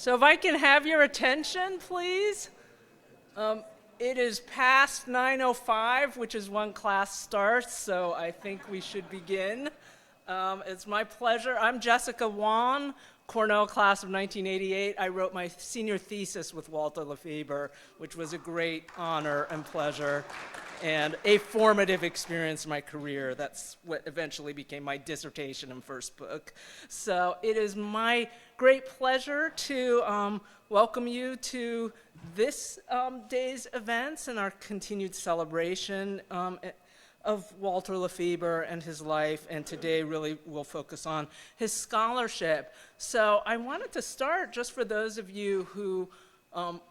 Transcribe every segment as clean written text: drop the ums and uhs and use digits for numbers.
So if I can have your attention, please. It is past 9:05, which is when class starts, so I think we should begin. It's my pleasure. I'm Jessica Wan, Cornell class of 1988. I wrote my senior thesis with Walter Lefebvre, which was a great honor and pleasure and a formative experience in my career. That's what eventually became my dissertation and first book. So it is my great pleasure to welcome you to this day's events and our continued celebration of Walter Lefebvre and his life, and today really will focus on his scholarship. So I wanted to start, just for those of you who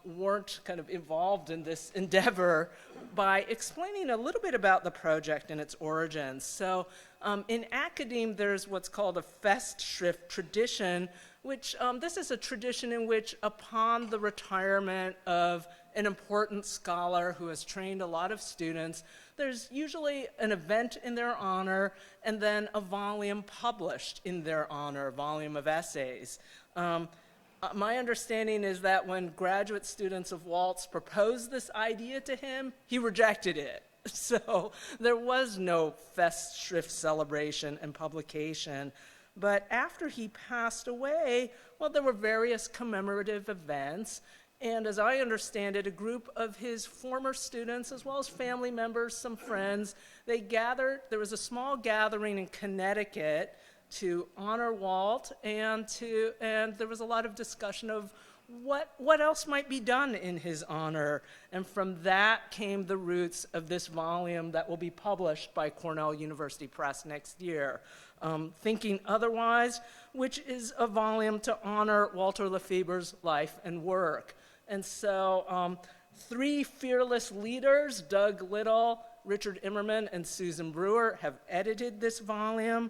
weren't kind of involved in this endeavor, by explaining a little bit about the project and its origins. So in academe, there's what's called a Festschrift tradition, which this is a tradition in which upon the retirement of an important scholar who has trained a lot of students, there's usually an event in their honor and then a volume published in their honor, a volume of essays. My understanding is that when graduate students of Walt's proposed this idea to him, he rejected it. So there was no Festschrift celebration and publication. But after he passed away, well, there were various commemorative events. And as I understand it, a group of his former students, as well as family members, some friends, they gathered. There was a small gathering in Connecticut to honor Walt, and there was a lot of discussion of what else might be done in his honor. And from that came the roots of this volume that will be published by Cornell University Press next year, Thinking Otherwise, which is a volume to honor Walter Lefebvre's life and work. And so three fearless leaders, Doug Little, Richard Immerman, and Susan Brewer, have edited this volume.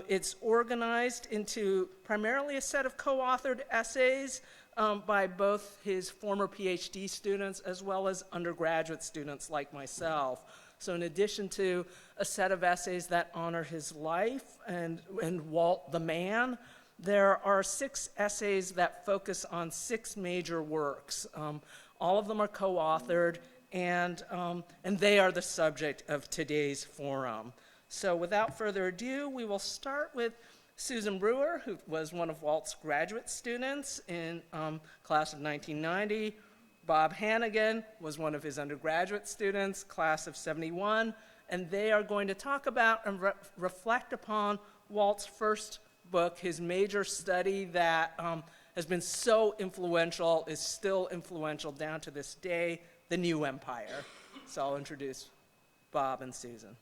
It's organized into primarily a set of co-authored essays by both his former PhD students as well as undergraduate students like myself. So in addition to a set of essays that honor his life and Walt the man, there are 6 essays that focus on 6 major works. All of them are co-authored, and they are the subject of today's forum. So without further ado, we will start with Susan Brewer, who was one of Walt's graduate students in class of 1990. Bob Hannigan was one of his undergraduate students, class of 71, and they are going to talk about and reflect upon Walt's first book, his major study that has been so influential, is still influential down to this day, The New Empire. So I'll introduce Bob and Susan.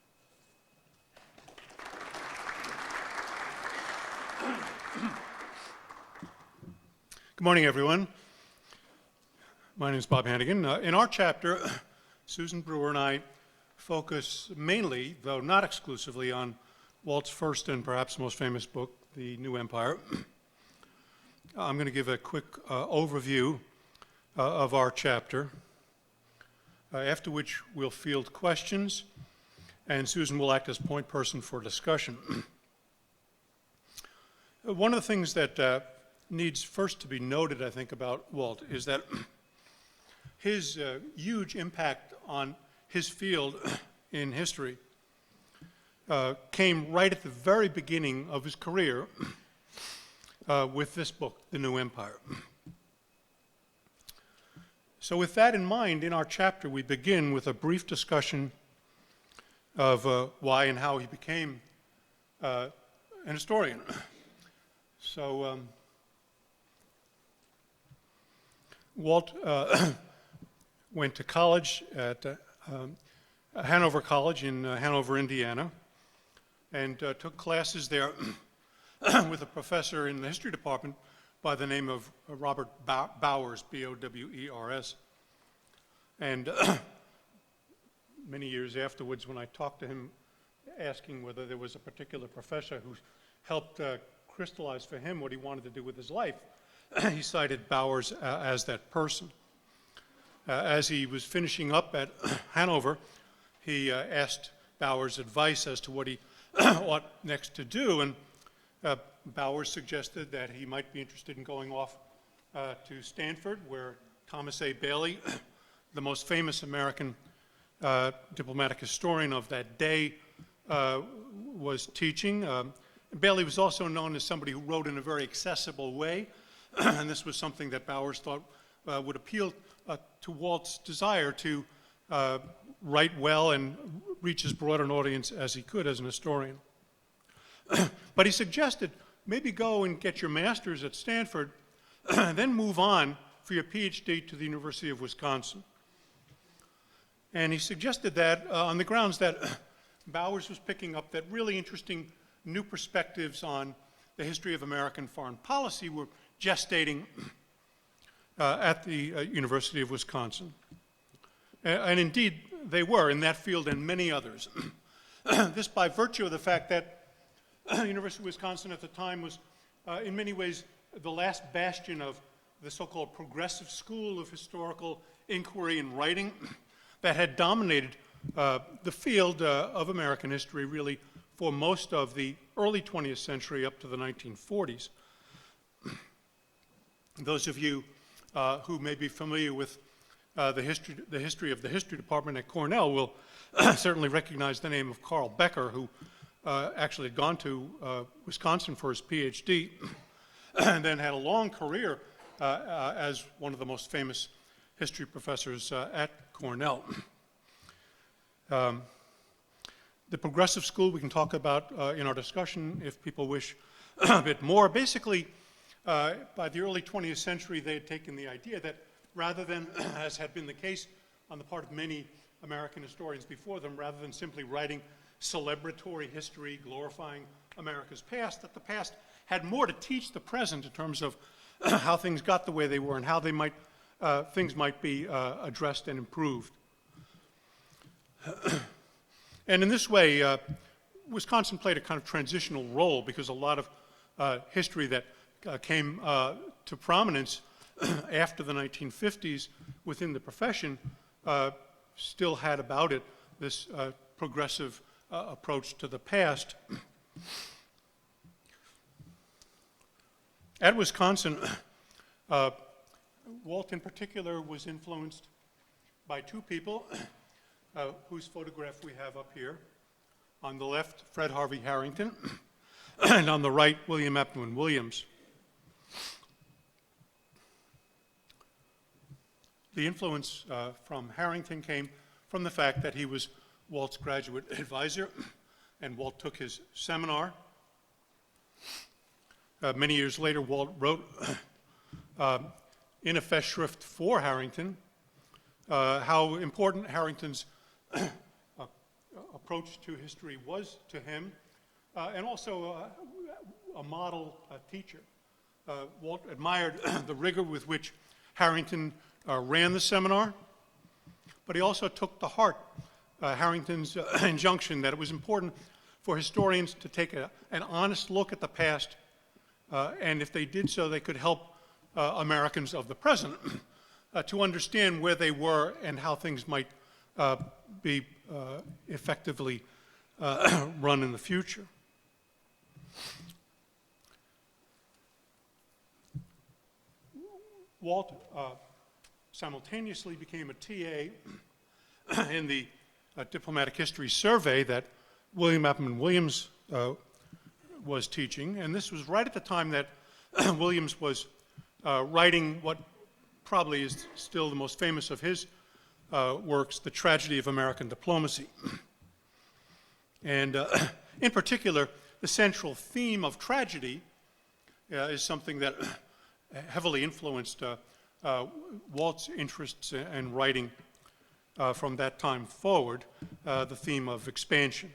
Good morning, everyone. My name is Bob Hannigan. In our chapter, Susan Brewer and I focus mainly, though not exclusively, on Walt's first and perhaps most famous book, The New Empire. I'm going to give a quick overview of our chapter, after which we'll field questions, and Susan will act as point person for discussion. One of the things that needs first to be noted, I think, about Walt is that his huge impact on his field in history came right at the very beginning of his career with this book, The New Empire. So with that in mind, in our chapter, we begin with a brief discussion of why and how he became an historian. So Walt went to college at Hanover College in Hanover, Indiana, and took classes there with a professor in the history department by the name of Robert Bowers, B-O-W-E-R-S. And many years afterwards, when I talked to him asking whether there was a particular professor who helped crystallize for him what he wanted to do with his life, he cited Bowers as that person. As he was finishing up at Hanover, he asked Bowers' advice as to what he ought next to do, and Bowers suggested that he might be interested in going off to Stanford, where Thomas A. Bailey, the most famous American diplomatic historian of that day, was teaching. Bailey was also known as somebody who wrote in a very accessible way, and this was something that Bowers thought would appeal to Walt's desire to write well and reach as broad an audience as he could as an historian. But he suggested maybe go and get your master's at Stanford, then move on for your PhD to the University of Wisconsin. And he suggested that on the grounds that Bowers was picking up that really interesting new perspectives on the history of American foreign policy were gestating at the University of Wisconsin. And indeed, they were in that field and many others. This by virtue of the fact that the University of Wisconsin at the time was in many ways the last bastion of the so-called progressive school of historical inquiry and writing that had dominated the field of American history really for most of the early 20th century up to the 1940s. Those of you who may be familiar with the history of the history department at Cornell will certainly recognize the name of Carl Becker, who actually had gone to Wisconsin for his PhD and then had a long career as one of the most famous history professors at Cornell. The progressive school we can talk about in our discussion if people wish a bit more. Basically, by the early 20th century, they had taken the idea that rather than, as had been the case on the part of many American historians before them, rather than simply writing celebratory history, glorifying America's past, that the past had more to teach the present in terms of how things got the way they were and how they might, things might be addressed and improved. And in this way, Wisconsin played a kind of transitional role because a lot of history that came to prominence after the 1950s within the profession still had about it this progressive approach to the past. At Wisconsin, Walt in particular was influenced by two people whose photograph we have up here. On the left, Fred Harvey Harrington, and on the right, William Epplin Williams. The influence from Harrington came from the fact that he was Walt's graduate advisor, and Walt took his seminar. Many years later, Walt wrote in a Festschrift for Harrington how important Harrington's approach to history was to him, and also a model teacher. Walt admired the rigor with which Harrington ran the seminar, but he also took to heart Harrington's injunction that it was important for historians to take an honest look at the past, and if they did so, they could help Americans of the present to understand where they were and how things might be effectively run in the future. Walt simultaneously became a TA in the diplomatic history survey that William Epplin Williams was teaching, and this was right at the time that Williams was writing what probably is still the most famous of his works, The Tragedy of American Diplomacy. And in particular, the central theme of tragedy is something that heavily influenced Walt's interests in writing from that time forward, the theme of expansion.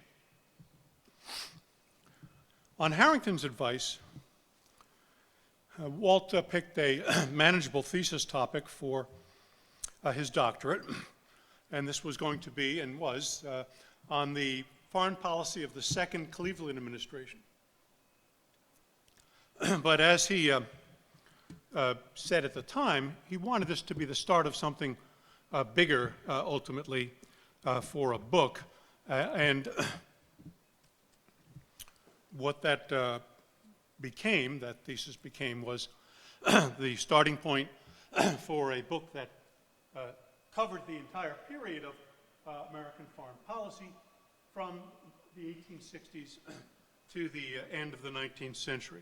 On Harrington's advice, Walt picked a manageable thesis topic for his doctorate, and this was going to be, and was, on the foreign policy of the second Cleveland administration. But as he said at the time, he wanted this to be the start of something bigger, ultimately, for a book. And what that became, that thesis became, was the starting point for a book that covered the entire period of American foreign policy from the 1860s to the end of the 19th century.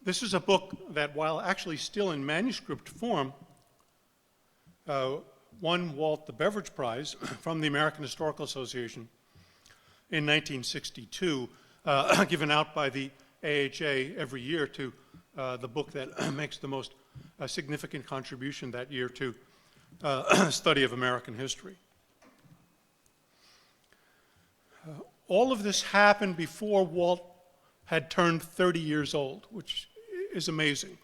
This is a book that, while actually still in manuscript form, won Walt the Beveridge Prize from the American Historical Association in 1962, given out by the AHA every year to the book that makes the most significant contribution that year to study of American history. All of this happened before Walt had turned 30 years old, which is amazing.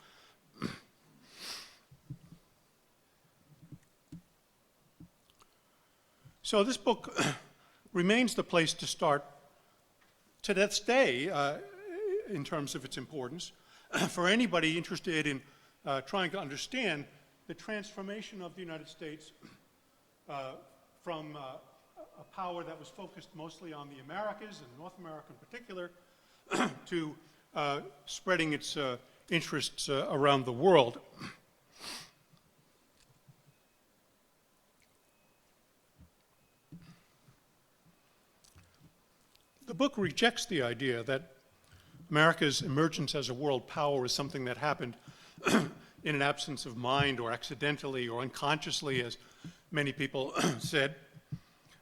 So this book remains the place to start to this day in terms of its importance for anybody interested in trying to understand the transformation of the United States from a power that was focused mostly on the Americas and North America in particular to spreading its interests around the world. The book rejects the idea that America's emergence as a world power is something that happened in an absence of mind or accidentally or unconsciously, as many people said.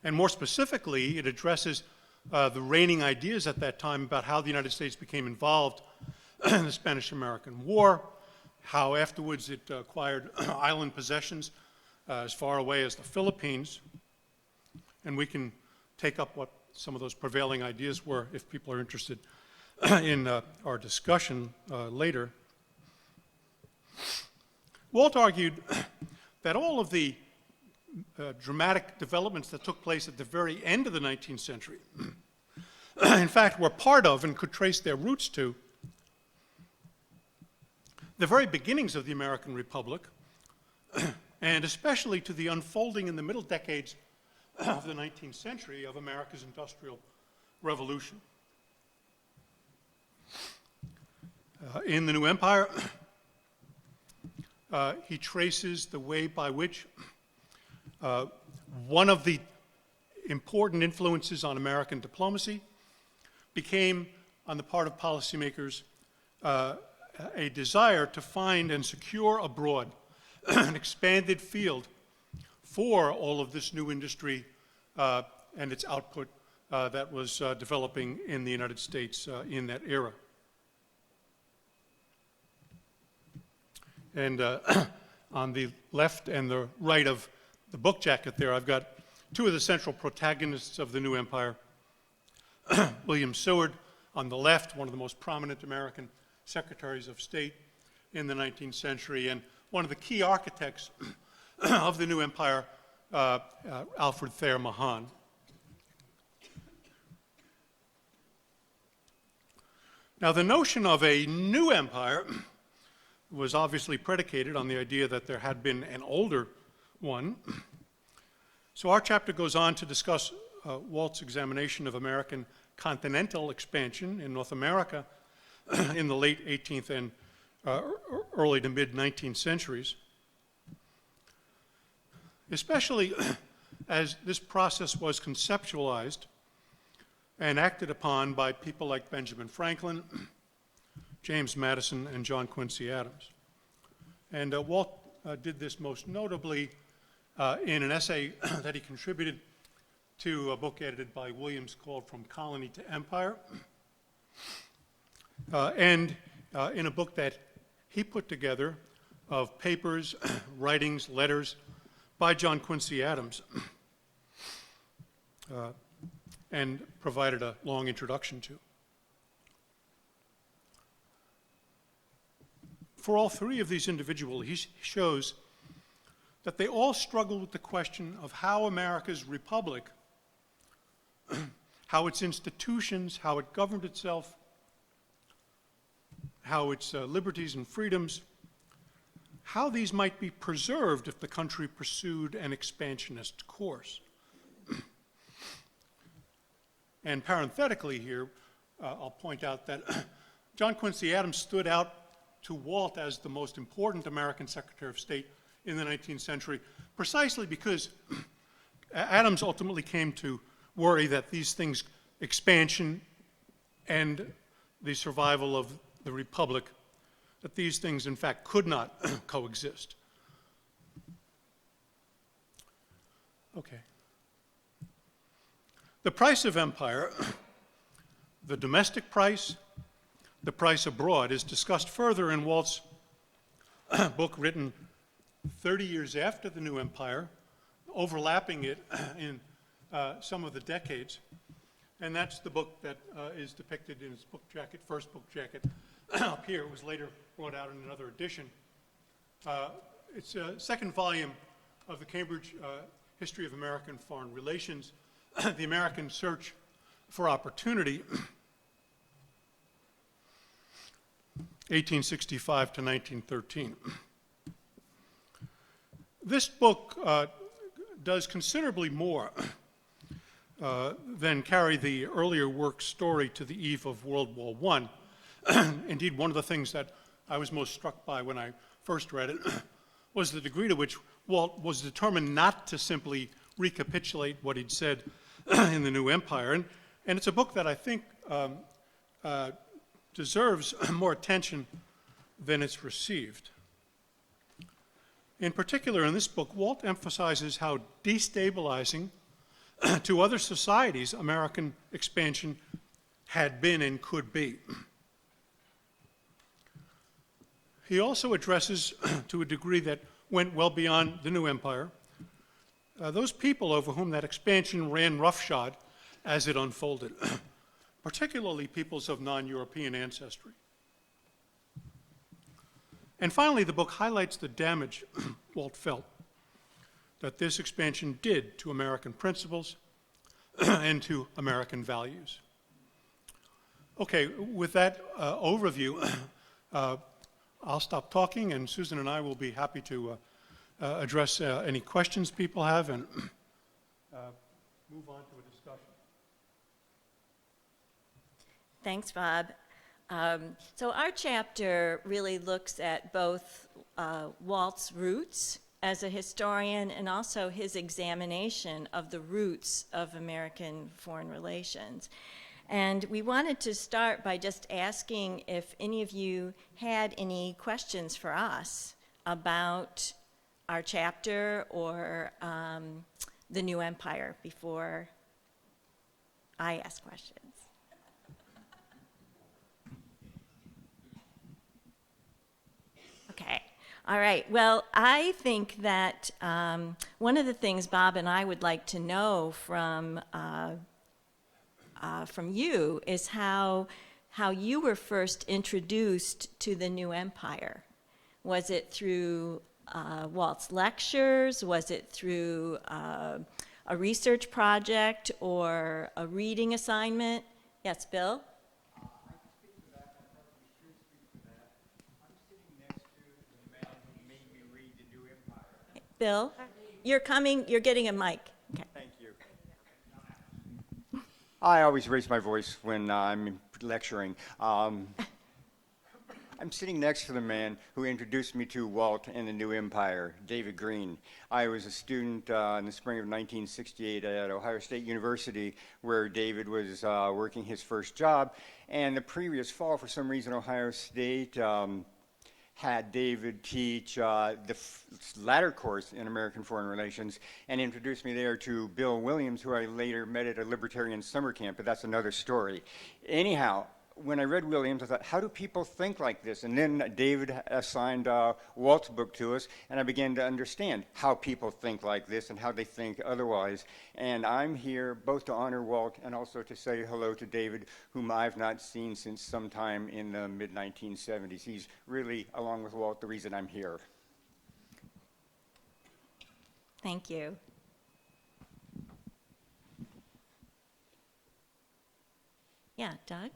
And more specifically, it addresses the reigning ideas at that time about how the United States became involved in the Spanish-American War, how afterwards it acquired island possessions as far away as the Philippines. And we can take up what some of those prevailing ideas were if people are interested in our discussion later. Walt argued that all of the dramatic developments that took place at the very end of the 19th century, in fact, were part of and could trace their roots to the very beginnings of the American Republic, and especially to the unfolding in the middle decades of the 19th century of America's Industrial Revolution. In the New Empire, he traces the way by which one of the important influences on American diplomacy became, on the part of policymakers, a desire to find and secure abroad an expanded field for all of this new industry and its output that was developing in the United States in that era. And on the left and the right of the book jacket there, I've got two of the central protagonists of the new empire. William Seward on the left, one of the most prominent American secretaries of state in the 19th century, and one of the key architects of the new empire, Alfred Thayer Mahan. Now, the notion of a new empire was obviously predicated on the idea that there had been an older one. So our chapter goes on to discuss Walt's examination of American continental expansion in North America in the late 18th and early to mid-19th centuries, especially as this process was conceptualized and acted upon by people like Benjamin Franklin, James Madison, and John Quincy Adams. And Walt did this most notably in an essay that he contributed to a book edited by Williams called From Colony to Empire, and in a book that he put together of papers, writings, letters by John Quincy Adams, and provided a long introduction to. For all three of these individuals, he shows that they all struggled with the question of how America's republic, how its institutions, how it governed itself, how its liberties and freedoms, how these might be preserved if the country pursued an expansionist course. And parenthetically here, I'll point out that John Quincy Adams stood out to Walt as the most important American Secretary of State in the 19th century, precisely because Adams ultimately came to worry that these things, expansion and the survival of the Republic, that these things, in fact, could not coexist. Okay. The price of empire, the domestic price, the price abroad, is discussed further in Walt's book written 30 years after the new empire, overlapping it in some of the decades. And that's the book that is depicted in its book jacket, first book jacket up here. It was later brought out in another edition. It's a second volume of the Cambridge History of American Foreign Relations, The American Search for Opportunity, 1865 to 1913. This book does considerably more than carry the earlier work's story to the eve of World War I. Indeed, one of the things that I was most struck by when I first read it was the degree to which Walt was determined not to simply recapitulate what he'd said in the New Empire. And it's a book that I think deserves more attention than it's received. In particular, in this book, Walt emphasizes how destabilizing to other societies American expansion had been and could be. He also addresses, to a degree that went well beyond the new empire, those people over whom that expansion ran roughshod as it unfolded, particularly peoples of non-European ancestry. And finally, the book highlights the damage Walt felt that this expansion did to American principles and to American values. Okay, with that overview, I'll stop talking, and Susan and I will be happy to address any questions people have and move on to a discussion. Thanks, Bob. So our chapter really looks at both Walt's roots as a historian and also his examination of the roots of American foreign relations. And we wanted to start by just asking if any of you had any questions for us about our chapter or the new empire before I ask questions. Okay. All right. Well, I think that one of the things Bob and I would like to know from you is how you were first introduced to the new empire. Was it through Walt's lectures? Was it through a research project or a reading assignment? Yes, Bill? Bill, you're getting a mic. Okay. Thank you. I always raise my voice when I'm lecturing. I'm sitting next to the man who introduced me to Walt and the New Empire, David Green. I was a student in the spring of 1968 at Ohio State University, where David was working his first job. And the previous fall, for some reason, Ohio State had David teach the latter course in American Foreign Relations and introduced me there to Bill Williams, who I later met at a libertarian summer camp, but that's another story. Anyhow, when I read Williams, I thought, how do people think like this? And then David assigned Walt's book to us, and I began to understand how people think like this and how they think otherwise. And I'm here both to honor Walt and also to say hello to David, whom I've not seen since sometime in the mid-1970s. He's really, along with Walt, the reason I'm here. Thank you. Yeah, Doug?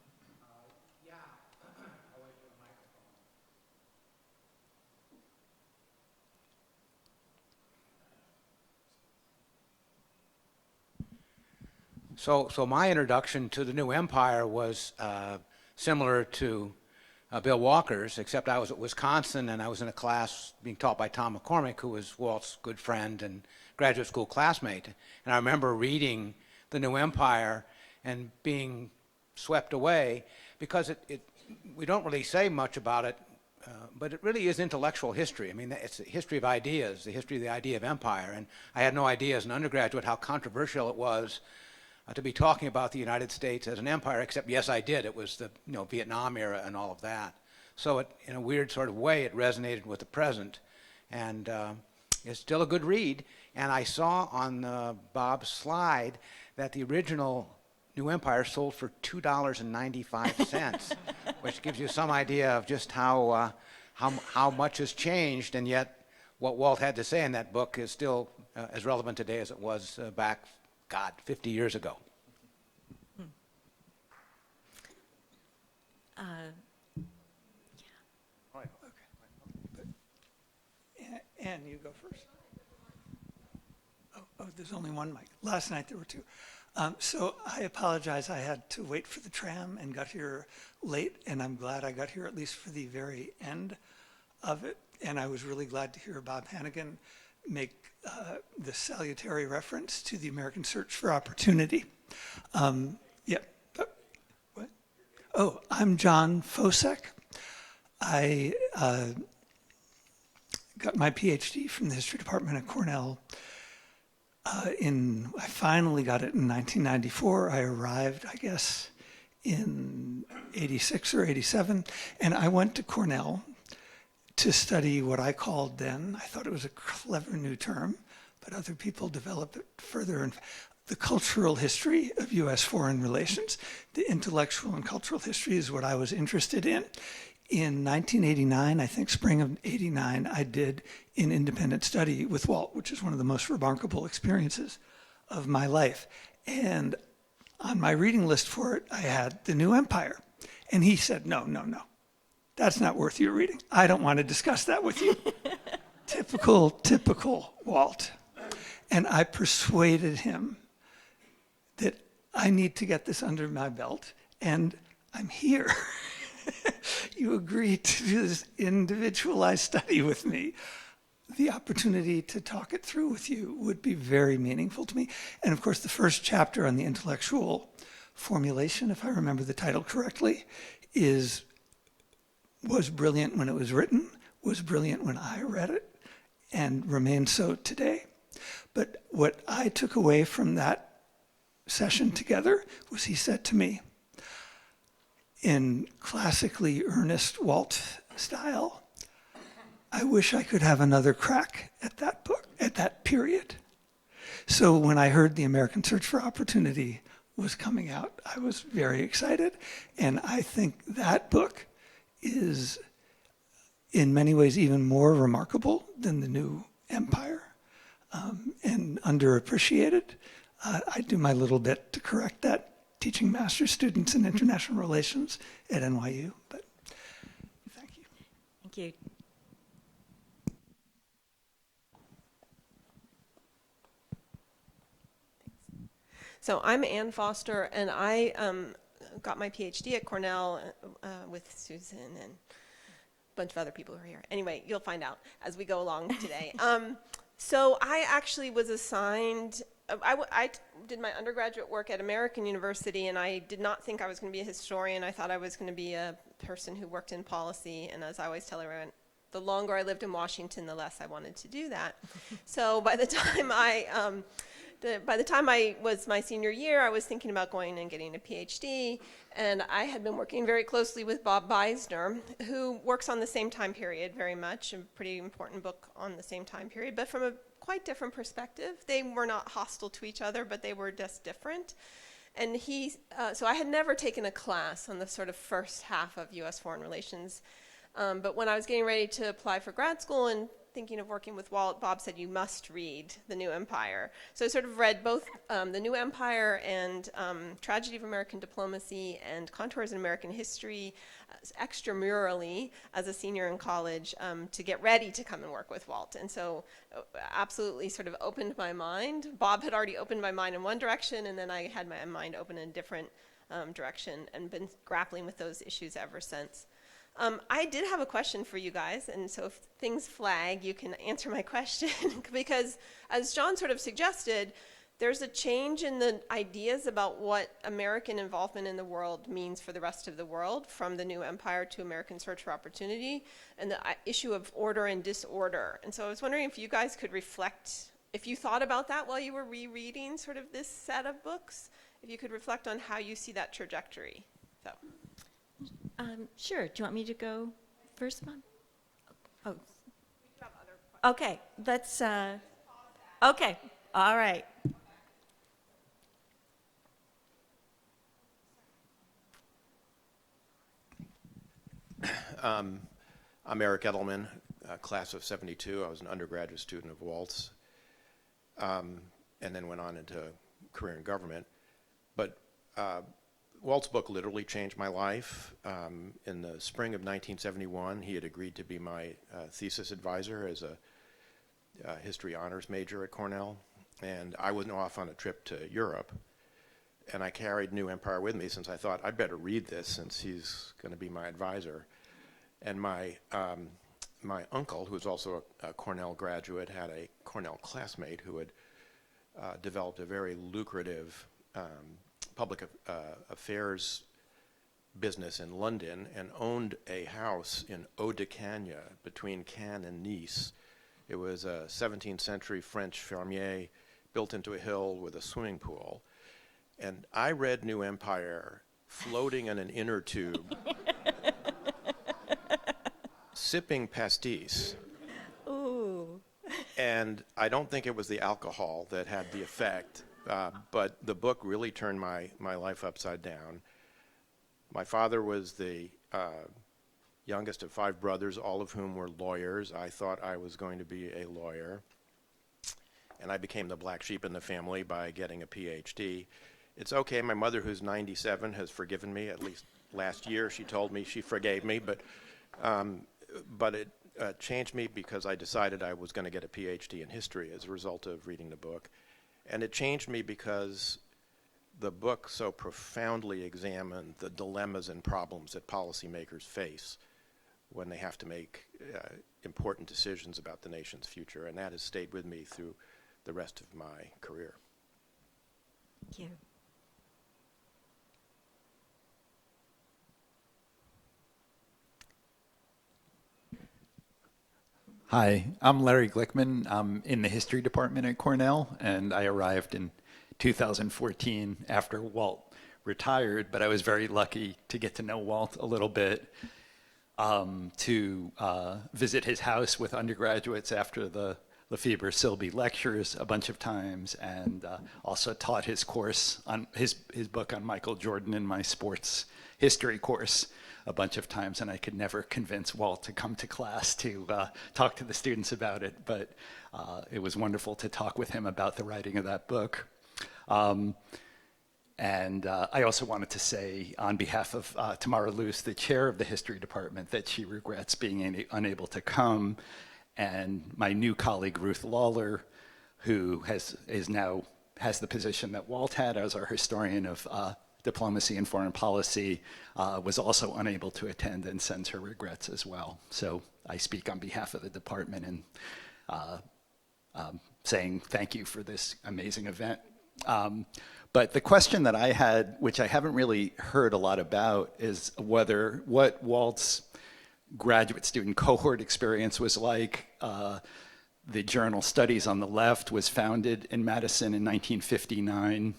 So my introduction to the new empire was similar to Bill Walker's, except I was at Wisconsin and I was in a class being taught by Tom McCormick, who was Walt's good friend and graduate school classmate. And I remember reading the new empire and being swept away because we don't really say much about it, but it really is intellectual history. I mean, it's a history of ideas, the history of the idea of empire. And I had no idea as an undergraduate how controversial it was to be talking about the United States as an empire, except yes, I did. It was the Vietnam era and all of that. So in a weird sort of way, it resonated with the present. And it's still a good read. And I saw on Bob's slide that the original New Empire sold for $2.95, which gives you some idea of just how much has changed, and yet what Walt had to say in that book is still as relevant today as it was back, 50 years ago. Ann, you go first. Oh, there's only one mic. Last night there were two. So I apologize. I had to wait for the tram and got here late, and I'm glad I got here at least for the very end of it. And I was really glad to hear Bob Hannigan make the salutary reference to the American Search for Opportunity. What? Oh, I'm John Fosek. I got my PhD from the history department at Cornell. I finally got it in 1994. I arrived, I guess, in 86 or 87, and I went to Cornell to study what I called then, I thought it was a clever new term, but other people developed it further, and the cultural history of U.S. foreign relations. The intellectual and cultural history is what I was interested in. In 1989, I think spring of 89, I did an independent study with Walt, which is one of the most remarkable experiences of my life. And on my reading list for it, I had The New Empire. And he said, no, that's not worth your reading. I don't want to discuss that with you. Typical Walt. And I persuaded him that I need to get this under my belt, and I'm here. You agreed to do this individualized study with me. The opportunity to talk it through with you would be very meaningful to me. And of course, the first chapter on the intellectual formulation, if I remember the title correctly, was brilliant when it was written, was brilliant when I read it, and remains so today. But what I took away from that session together was he said to me, in classically earnest Walt style, I wish I could have another crack at that book, at that period. So when I heard The American Search for Opportunity was coming out, I was very excited. And I think that book is in many ways even more remarkable than The New Empire, and underappreciated. I do my little bit to correct that, teaching master's students in international relations at NYU, but thank you. Thank you. So I'm Ann Foster, and I got my PhD at Cornell with Susan and a bunch of other people who are here. Anyway, you'll find out as we go along today. So I actually was assigned, I did my undergraduate work at American University, and I did not think I was going to be a historian. I thought I was going to be a person who worked in policy, and as I always tell everyone, the longer I lived in Washington, the less I wanted to do that. So by the time I was my senior year, I was thinking about going and getting a PhD, and I had been working very closely with Bob Beisner, who works on the same time period very much, a pretty important book on the same time period, but from a quite different perspective. They were not hostile to each other, but they were just different. And so I had never taken a class on the sort of first half of U.S. foreign relations, but when I was getting ready to apply for grad school and thinking of working with Walt, Bob said you must read The New Empire. So I sort of read both The New Empire and Tragedy of American Diplomacy and Contours in American History extramurally as a senior in college to get ready to come and work with Walt. And so absolutely sort of opened my mind. Bob had already opened my mind in one direction, and then I had my mind open in a different direction and been grappling with those issues ever since. I did have a question for you guys, and so if things flag, you can answer my question, because as John sort of suggested, there's a change in the ideas about what American involvement in the world means for the rest of the world, from the New Empire to American Search for Opportunity, and the issue of order and disorder. And so I was wondering if you guys could reflect, if you thought about that while you were rereading sort of this set of books, if you could reflect on how you see that trajectory. So. Sure. Do you want me to go first, Bob? Oh. Okay. Let's. Okay. All right. I'm Eric Edelman, class of '72. I was an undergraduate student of Walt's, and then went on into career in government. But Walt's book literally changed my life. In the spring of 1971, he had agreed to be my thesis advisor as a history honors major at Cornell, and I went off on a trip to Europe, and I carried New Empire with me since I thought I'd better read this since he's going to be my advisor. And my uncle, who was also a Cornell graduate, had a Cornell classmate who had developed a very lucrative public affairs business in London and owned a house in Eau-de-Cagnes between Cannes and Nice. It was a 17th century French fermier built into a hill with a swimming pool. And I read New Empire floating in an inner tube, sipping pastis. Ooh. And I don't think it was the alcohol that had the effect. But the book really turned my life upside down. My father was the youngest of 5 brothers, all of whom were lawyers. I thought I was going to be a lawyer. And I became the black sheep in the family by getting a PhD. It's okay, my mother, who's 97, has forgiven me. At least last year she told me she forgave me. But it changed me because I decided I was going to get a PhD in history as a result of reading the book. And it changed me because the book so profoundly examined the dilemmas and problems that policymakers face when they have to make important decisions about the nation's future. And that has stayed with me through the rest of my career. Thank you. Hi, I'm Larry Glickman. I'm in the history department at Cornell, and I arrived in 2014 after Walt retired, but I was very lucky to get to know Walt a little bit, to visit his house with undergraduates after the Lefebvre-Silby lectures a bunch of times, and also taught his course on his book on Michael Jordan in my sports history course a bunch of times, and I could never convince Walt to come to class to talk to the students about it, but it was wonderful to talk with him about the writing of that book. And I also wanted to say on behalf of Tamara Luce, the chair of the history department, that she regrets being unable to come, and my new colleague Ruth Lawler, who has the position that Walt had as our historian of diplomacy and foreign policy, was also unable to attend and sends her regrets as well. So I speak on behalf of the department and saying thank you for this amazing event. But the question that I had, which I haven't really heard a lot about, is what Walt's graduate student cohort experience was like. The journal Studies on the Left was founded in Madison in 1959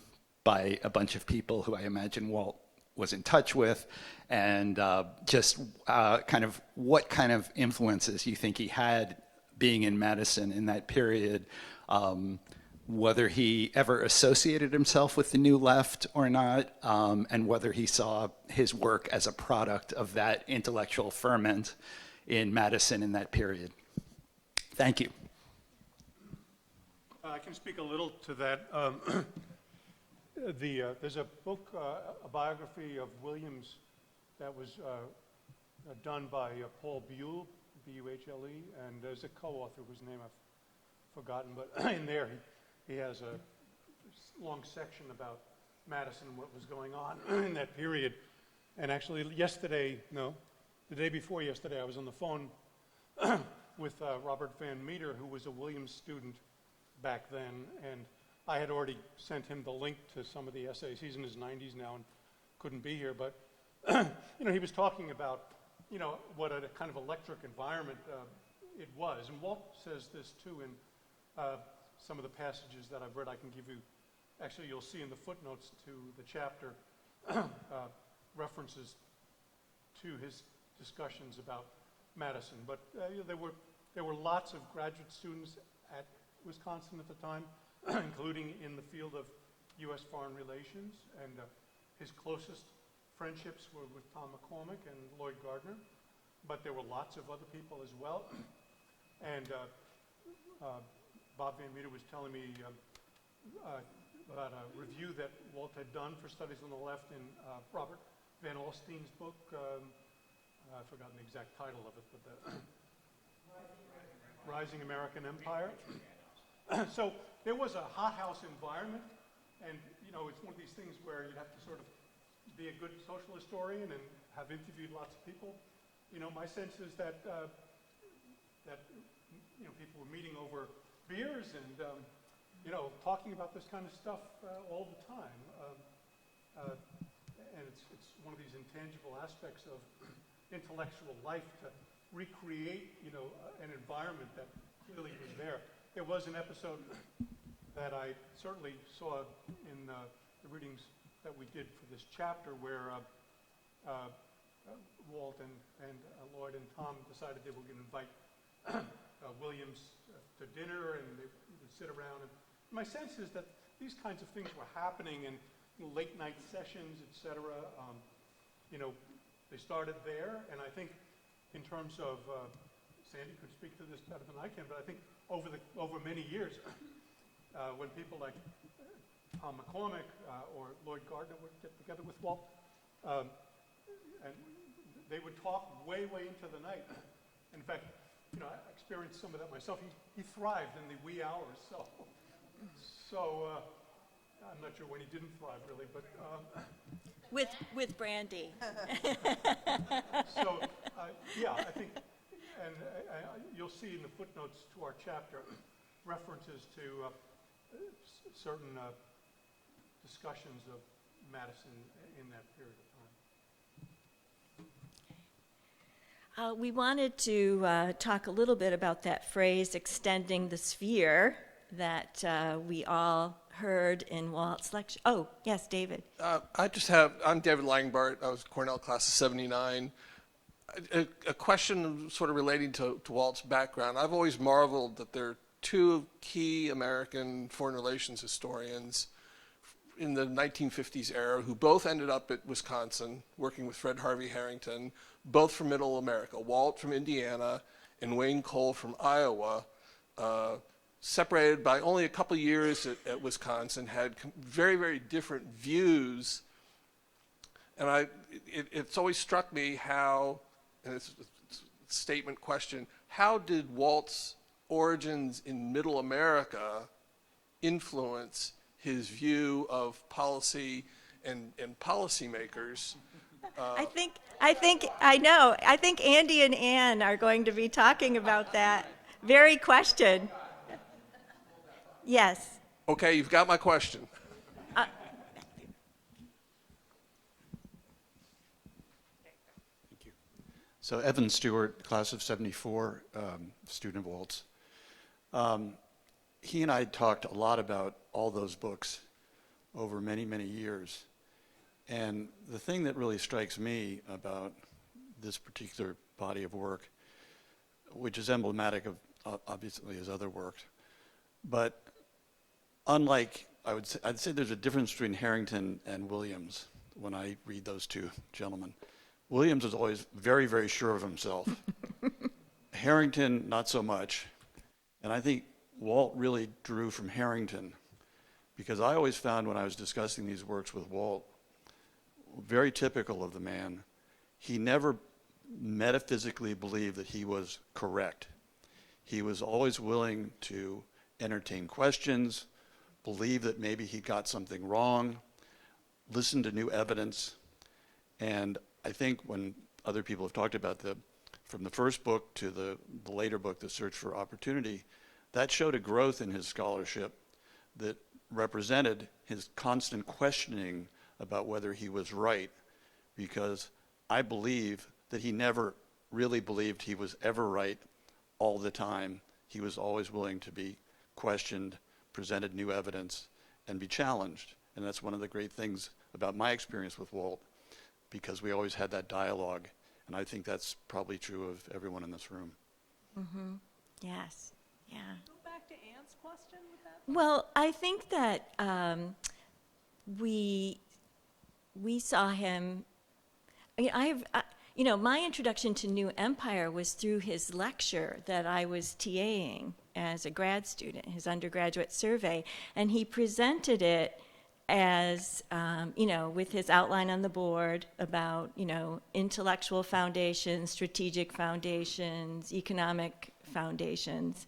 by a bunch of people who I imagine Walt was in touch with, and kind of what kind of influences you think he had being in Madison in that period, whether he ever associated himself with the New Left or not, and whether he saw his work as a product of that intellectual ferment in Madison in that period. Thank you. I can speak a little to that. There's a book, a biography of Williams that was done by Paul Buhle, B-U-H-L-E, and there's a co-author whose name I've forgotten, but in there he has a long section about Madison and what was going on in that period. And actually the day before yesterday, I was on the phone with Robert Van Meter, who was a Williams student back then, and I had already sent him the link to some of the essays. He's in his 90s now and couldn't be here, but he was talking about what a kind of electric environment it was. And Walt says this too in some of the passages that I've read. I can give you, actually you'll see in the footnotes to the chapter references to his discussions about Madison. But there were lots of graduate students at Wisconsin at the time, including in the field of U.S. foreign relations, and his closest friendships were with Tom McCormick and Lloyd Gardner, but there were lots of other people as well. And Bob Van Meter was telling me about a review that Walt had done for Studies on the Left in Robert Van Alstyne's book. I've forgotten the exact title of it, but the Rising American Empire. So there was a hothouse environment, and it's one of these things where you have to sort of be a good social historian and have interviewed lots of people. My sense is that people were meeting over beers and talking about this kind of stuff all the time. And it's one of these intangible aspects of intellectual life to recreate, an environment that clearly was there. There was an episode that I certainly saw in the readings that we did for this chapter where Walt and Lloyd and Tom decided they were going to invite Williams to dinner, and they would sit around. And my sense is that these kinds of things were happening in late night sessions, et cetera. They started there, and I think in terms of, Sandy could speak to this better than I can, but I think over many years, when people like Tom McCormick or Lloyd Gardner would get together with Walt, and they would talk way, way into the night. In fact, I experienced some of that myself. He thrived in the wee hours, so I'm not sure when he didn't thrive really, but With brandy. so yeah, I think, and you'll see in the footnotes to our chapter references to certain discussions of Madison in that period of time. We wanted to talk a little bit about that phrase, extending the sphere, that we all heard in Walt's lecture. Oh, yes, David. I'm David Langbart. I was Cornell class of 79. A question sort of relating to Walt's background. I've always marveled that there are two key American foreign relations historians in the 1950s era who both ended up at Wisconsin working with Fred Harvey Harrington, both from Middle America. Walt from Indiana and Wayne Cole from Iowa, separated by only a couple years at Wisconsin, had very, very different views. And it's always struck me how, and it's a statement question, how did Walt's origins in Middle America influence his view of policy and policymakers? I think Andy and Ann are going to be talking about that very question. Yes. Okay, you've got my question. So Evan Stewart, class of 74, student of Walt's. He and I talked a lot about all those books over many, many years. And the thing that really strikes me about this particular body of work, which is emblematic of obviously his other work, but unlike, I'd say there's a difference between Harrington and Williams when I read those two gentlemen. Williams is always very, very sure of himself. Harrington, not so much. And I think Walt really drew from Harrington, because I always found when I was discussing these works with Walt, very typical of the man, he never metaphysically believed that he was correct. He was always willing to entertain questions, believe that maybe he got something wrong, listen to new evidence. And I think when other people have talked about from the first book to the later book, The Search for Opportunity, that showed a growth in his scholarship that represented his constant questioning about whether he was right, because I believe that he never really believed he was ever right all the time. He was always willing to be questioned, presented new evidence, and be challenged. And that's one of the great things about my experience with Walt, because we always had that dialogue. And I think that's probably true of everyone in this room. Mm-hmm. Yes. Yeah. Go back to Anne's question with that. Well, I think that we saw him. I mean, my introduction to New Empire was through his lecture that I was TAing as a grad student, his undergraduate survey, and he presented it as, with his outline on the board about, intellectual foundations, strategic foundations, economic foundations.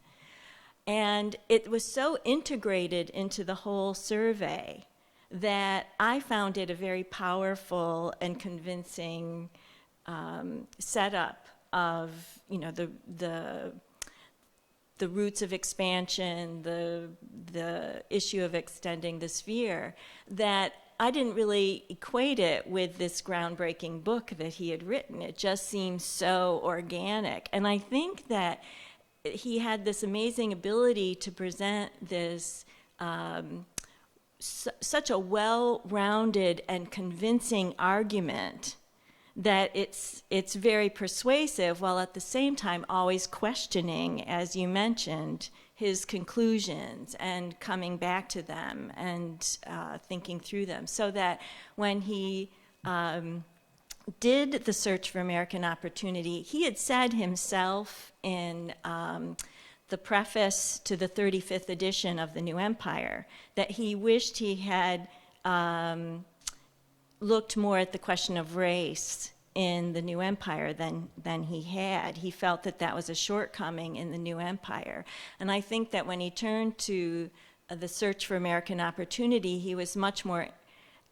And it was so integrated into the whole survey that I found it a very powerful and convincing setup of, the roots of expansion, the issue of extending the sphere, that I didn't really equate it with this groundbreaking book that he had written. It just seemed so organic. And I think that he had this amazing ability to present this such a well-rounded and convincing argument that it's very persuasive, while at the same time always questioning, as you mentioned, his conclusions and coming back to them and thinking through them. So that when he did the Search for American Opportunity, he had said himself in the preface to the 35th edition of the New Empire that he wished he had looked more at the question of race in the New Empire than he had. He felt that that was a shortcoming in the New Empire. And I think that when he turned to the Search for American Opportunity, he was much more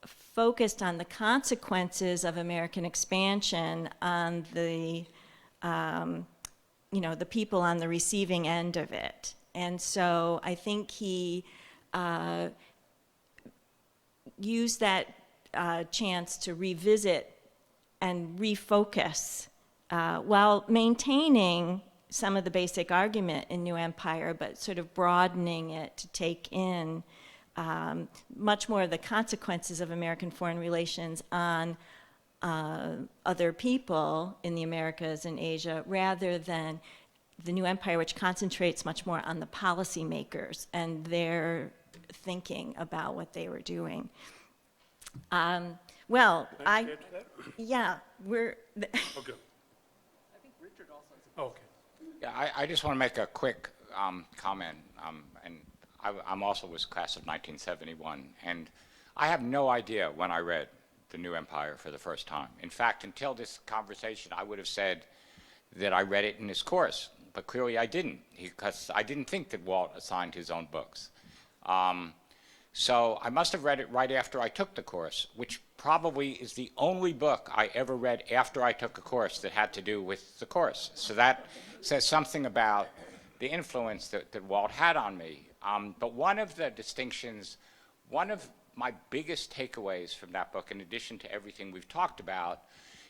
focused on the consequences of American expansion on the the people on the receiving end of it. And so I think he used that chance to revisit and refocus while maintaining some of the basic argument in New Empire, but sort of broadening it to take in much more of the consequences of American foreign relations on other people in the Americas and Asia, rather than the New Empire, which concentrates much more on the policymakers and their thinking about what they were doing. We're. Okay. I think Richard also has Oh, okay. Yeah, I just want to make a quick comment, and I'm also was class of 1971, and I have no idea when I read The New Empire for the first time. In fact, until this conversation, I would have said that I read it in this course, but clearly I didn't, because I didn't think that Walt assigned his own books. So I must have read it right after I took the course, which probably is the only book I ever read after I took a course that had to do with the course. So that says something about the influence that Walt had on me. But one of the distinctions, one of my biggest takeaways from that book, in addition to everything we've talked about,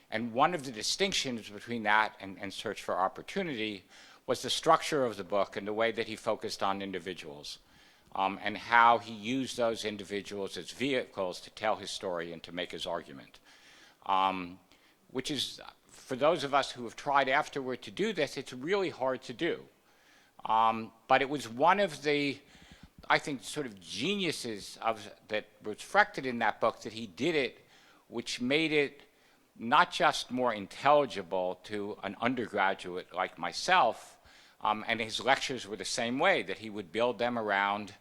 and one of the distinctions between that and Search for Opportunity, was the structure of the book and the way that he focused on individuals. And how he used those individuals as vehicles to tell his story and to make his argument. Which is, for those of us who have tried afterward to do this, it's really hard to do. But it was one of the, I think, sort of geniuses that reflected in that book, that he did it, which made it not just more intelligible to an undergraduate like myself, And his lectures were the same way, that he would build them around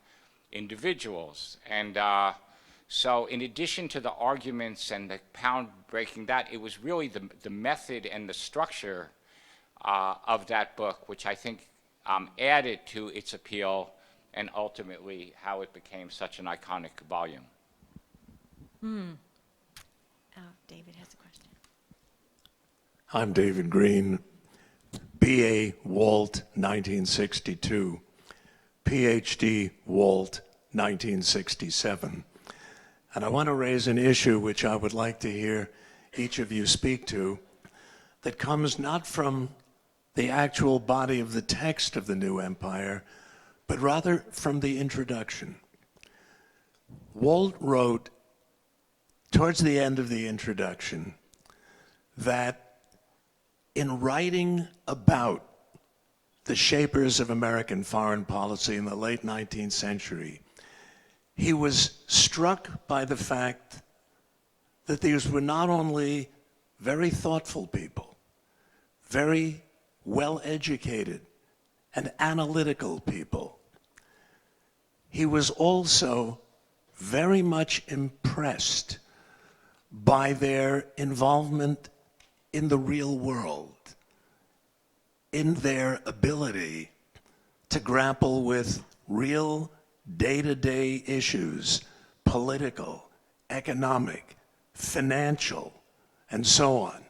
individuals. And so in addition to the arguments and the pound breaking that, it was really the method and the structure of that book, which I think added to its appeal and ultimately how it became such an iconic volume. David has a question. I'm David Green, B.A. Walt, 1962, Ph.D. Walt, 1967. And I want to raise an issue which I would like to hear each of you speak to that comes not from the actual body of the text of the New Empire, but rather from the introduction. Walt wrote towards the end of the introduction that in writing about the shapers of American foreign policy in the late 19th century, he was struck by the fact that these were not only very thoughtful people, very well-educated and analytical people. He was also very much impressed by their involvement in the real world, in their ability to grapple with real day-to-day issues, political, economic, financial, and so on.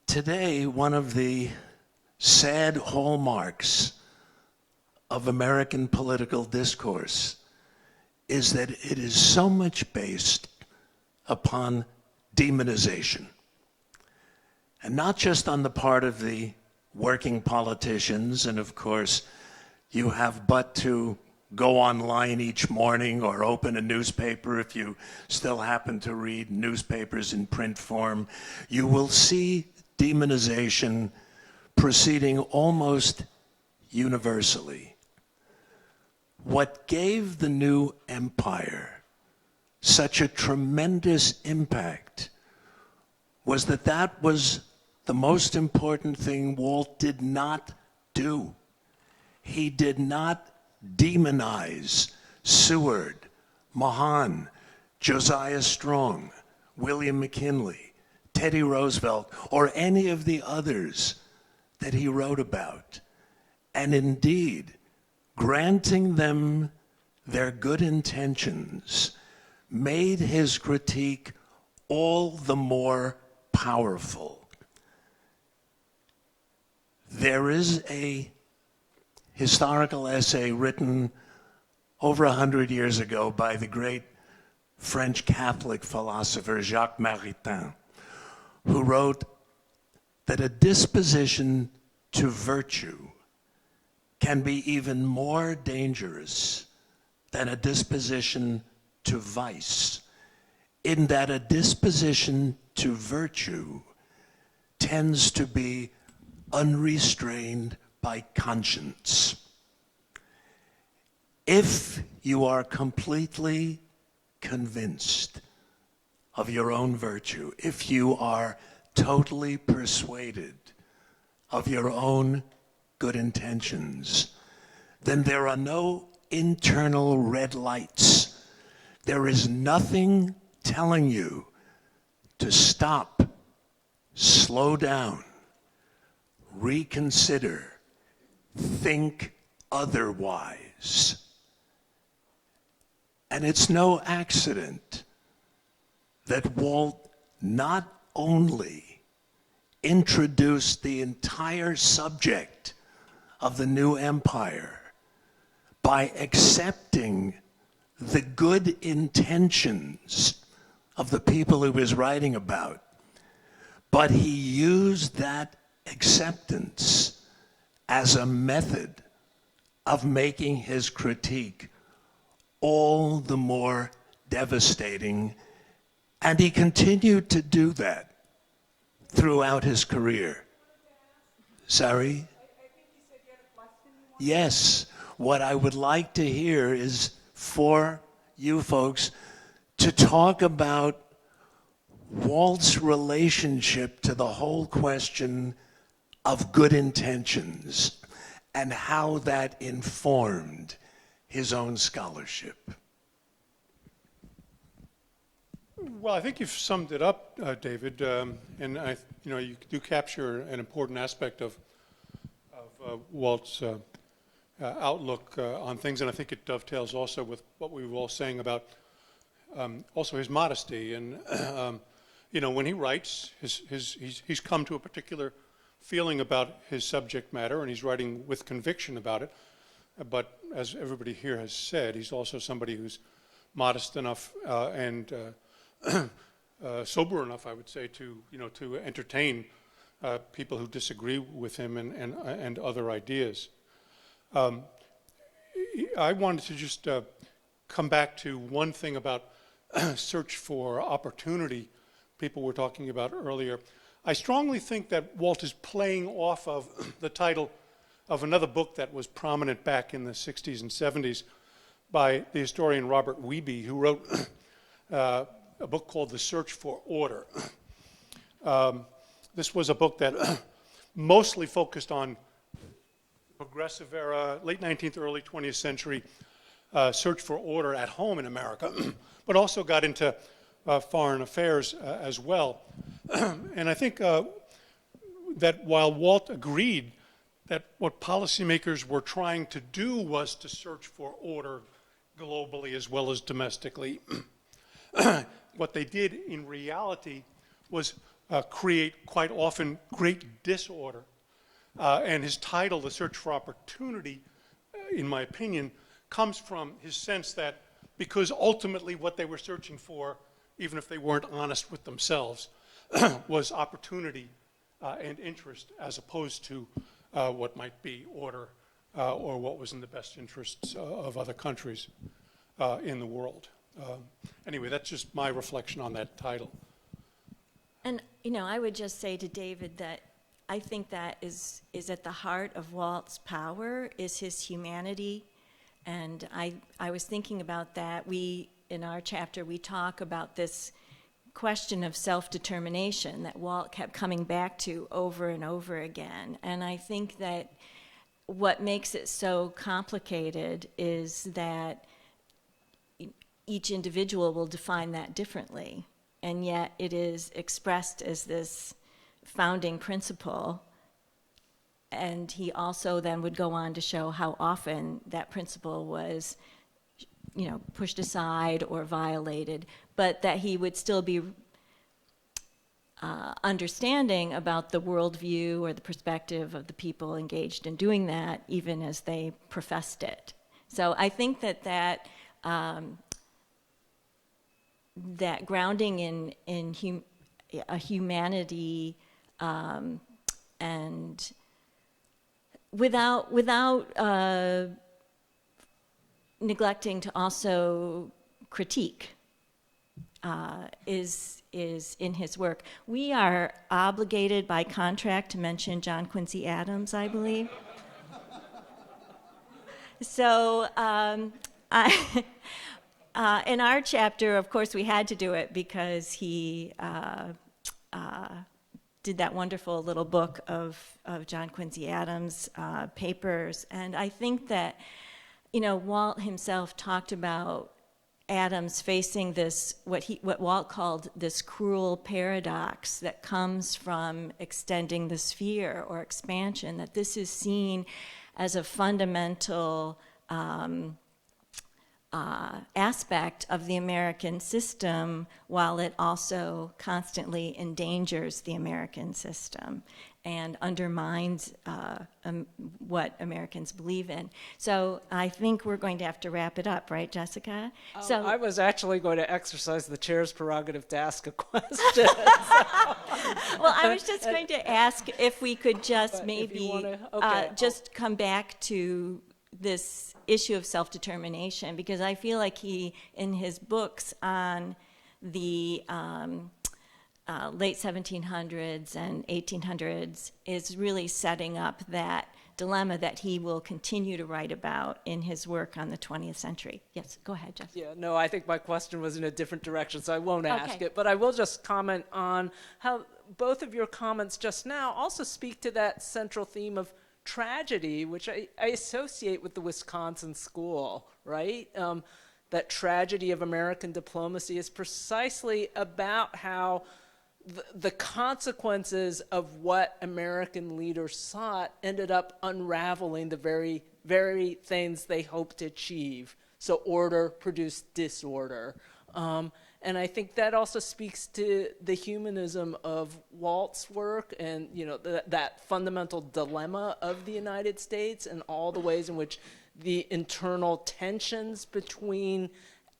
Today, one of the sad hallmarks of American political discourse is that it is so much based upon demonization. And not just on the part of the working politicians, and of course, you have but to go online each morning or open a newspaper if you still happen to read newspapers in print form. You will see demonization proceeding almost universally. What gave the new empire such a tremendous impact was that that was the most important thing Walt did not do. He did not demonize Seward, Mahan, Josiah Strong, William McKinley, Teddy Roosevelt, or any of the others that he wrote about. And indeed, granting them their good intentions made his critique all the more powerful. There is a historical essay written over 100 years ago by the great French Catholic philosopher Jacques Maritain, who wrote that a disposition to virtue can be even more dangerous than a disposition to vice, in that a disposition to virtue tends to be unrestrained by conscience. If you are completely convinced of your own virtue, if you are totally persuaded of your own good intentions, then there are no internal red lights. There is nothing telling you to stop, slow down, reconsider, think otherwise. And it's no accident that Walt not only introduced the entire subject of the new empire by accepting the good intentions of the people he was writing about, but he used that acceptance as a method of making his critique all the more devastating, and he continued to do that throughout his career. Sorry? I think you said you had a question. Yes. What I would like to hear is for you folks to talk about Walt's relationship to the whole question of good intentions and how that informed his own scholarship? Well, I think you've summed it up, David, and you do capture an important aspect of Walt's outlook on things, and I think it dovetails also with what we were all saying about also his modesty. And when he writes, he's come to a particular feeling about his subject matter, and he's writing with conviction about it. But as everybody here has said, he's also somebody who's modest enough and sober enough, I would say, to entertain people who disagree with him and other ideas. I wanted to just come back to one thing about search for opportunity people were talking about earlier. I strongly think that Walt is playing off of the title of another book that was prominent back in the 60s and 70s by the historian Robert Wiebe, who wrote a book called The Search for Order. This was a book that mostly focused on progressive era, late 19th, early 20th century search for order at home in America, but also got into foreign affairs as well. And I think that while Walt agreed that what policymakers were trying to do was to search for order globally as well as domestically, what they did in reality was create quite often great disorder. And his title, The Search for Opportunity, in my opinion, comes from his sense that because ultimately what they were searching for, even if they weren't honest with themselves, was opportunity and interest as opposed to what might be order or what was in the best interests of other countries in the world. Anyway, that's just my reflection on that title. And, I would just say to David that I think that is at the heart of Walt's power, is his humanity. And I was thinking about that. In our chapter, we talk about this question of self-determination that Walt kept coming back to over and over again. And I think that what makes it so complicated is that each individual will define that differently. And yet it is expressed as this founding principle. And he also then would go on to show how often that principle was, pushed aside or violated, but that he would still be understanding about the worldview or the perspective of the people engaged in doing that, even as they professed it. So I think that grounding in a humanity and without neglecting to also critique is in his work. We are obligated by contract to mention John Quincy Adams, I believe. So in our chapter, of course, we had to do it because he did that wonderful little book of John Quincy Adams' papers. And I think that, Walt himself talked about Adams facing this, what Walt called this cruel paradox that comes from extending the sphere or expansion, that this is seen as a fundamental aspect of the American system, while it also constantly endangers the American system and undermines what Americans believe in. So I think we're going to have to wrap it up, right, Jessica? So I was actually going to exercise the chair's prerogative to ask a question. well, I was just going to ask if we could just maybe just come back to this issue of self-determination, because I feel like he, in his books on the late 1700s and 1800s, is really setting up that dilemma that he will continue to write about in his work on the 20th century. Yes, go ahead, Jeff. Yeah, no, I think my question was in a different direction, so I won't ask Okay. it. But I will just comment on how both of your comments just now also speak to that central theme of tragedy, which I associate with the Wisconsin school, right? That tragedy of American diplomacy is precisely about how the consequences of what American leaders sought ended up unraveling the very, very things they hoped to achieve. So order produced disorder. And I think that also speaks to the humanism of Walt's work and, you know, that fundamental dilemma of the United States and all the ways in which the internal tensions between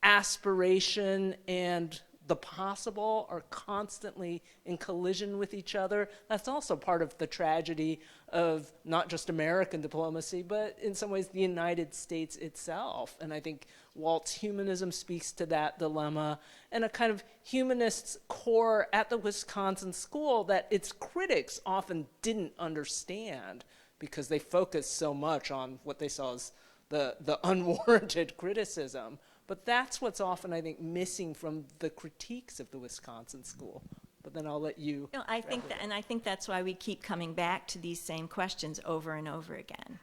aspiration and the possible are constantly in collision with each other. That's also part of the tragedy of not just American diplomacy, but in some ways the United States itself. And I think Walt's humanism speaks to that dilemma, and a kind of humanist core at the Wisconsin school that its critics often didn't understand because they focused so much on what they saw as the unwarranted criticism. But that's what's often, I think, missing from the critiques of the Wisconsin school. But then I'll let you. No, I think that, and I think that's why we keep coming back to these same questions over and over again.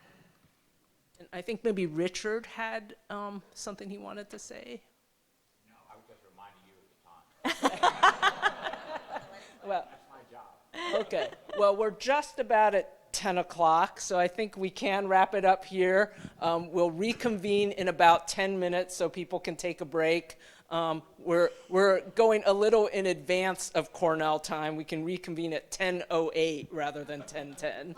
And I think maybe Richard had something he wanted to say. No, I was just reminding you of the time. Well, That's my job. okay. Well, we're just about at 10 o'clock, so I think we can wrap it up here. We'll reconvene in about 10 minutes so people can take a break. We're going a little in advance of Cornell time. We can reconvene at 10:08 rather than 10:10.